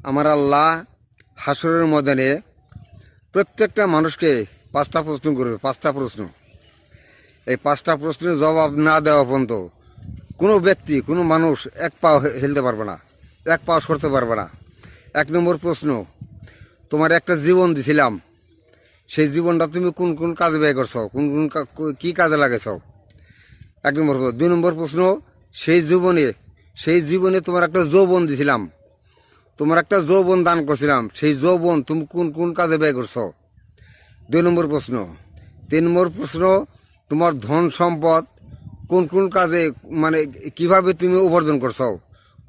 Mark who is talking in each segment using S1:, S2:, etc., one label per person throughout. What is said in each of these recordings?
S1: আমার আল্লাহ হাসরের ময়দানে প্রত্যেকটা মানুষকে 5টা প্রশ্ন করবে। 5টা প্রশ্ন। এই 5টা প্রশ্নের জবাব না দেওয়া পর্যন্ত কোনো ব্যক্তি, কোনো মানুষ এক পাও হেলতে পারবে না, এক পাও সরতে পারবে না। 1 নম্বর প্রশ্ন, তোমার একটা জীবন দিছিলাম, সেই জীবনটা তুমি কোন কোন কাজে ব্যয় করছো, কোন কোন কী কাজে লাগাইছ? 1 নম্বর প্রশ্ন। 2 নম্বর প্রশ্ন, সেই জীবনে তোমার একটা যৌবন দিছিলাম, তোমার একটা যৌবন দান করছিলাম, সেই যৌবন তুমি কোন কোন কাজে ব্যয় করছো? 2 নম্বর প্রশ্ন। 3 নম্বর প্রশ্ন, তোমার ধন সম্পদ কোন কোন কাজে, মানে কিভাবে তুমি উপার্জন করছো,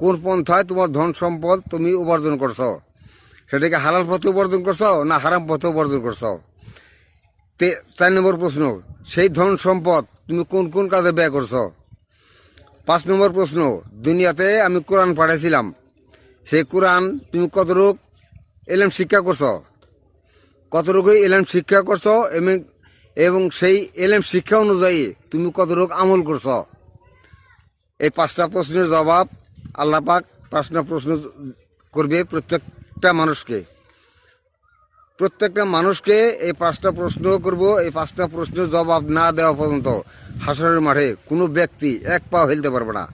S1: কোন পন্থায় তোমার ধন সম্পদ তুমি উপার্জন করছো, সেটাকে হালাল পথে উপার্জন করছো না হারাম পথে উপার্জন করছো? 4 নম্বর প্রশ্ন, সেই ধন সম্পদ তুমি কোন কোন কাজে ব্যয় করছো? 5 নম্বর প্রশ্ন, দুনিয়াতে আমি কোরআন পাঠাইছিলাম, সেই কোরআন তুমি কতটুকু এলেম শিক্ষা করছো, কতটুকু এলেম শিক্ষা করছো, এবং সেই এলেম শিক্ষা অনুযায়ী তুমি কতটুকু আমল করছো? এই 5টা প্রশ্নের জবাব আল্লাহ পাক 5টা প্রশ্ন করবে প্রত্যেকটা মানুষকে। এই 5টা প্রশ্ন করব। এই 5টা প্রশ্নের জবাব না দেওয়া পর্যন্ত হাসরের মাঠে কোনো ব্যক্তি এক পাও হেলতে পারবে না,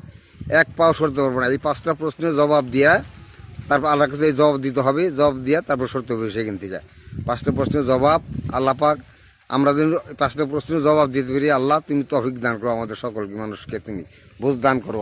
S1: এক পাও সরতে পারবে না। এই 5টা প্রশ্নের জবাব দিয়া তারপর আল্লাহর কাছে জবাব দিতে হবে, জবাব দিয়া তারপর সরতে হবে সেখান থেকে। 5টা প্রশ্নের জবাব আল্লাহ পাক, আমরা যেন 5টা প্রশ্নের জবাব দিতে পারি। আল্লাহ তুমি তৌফিক দান করো আমাদের সকলকে, মানুষকে তুমি বুঝ দান করো।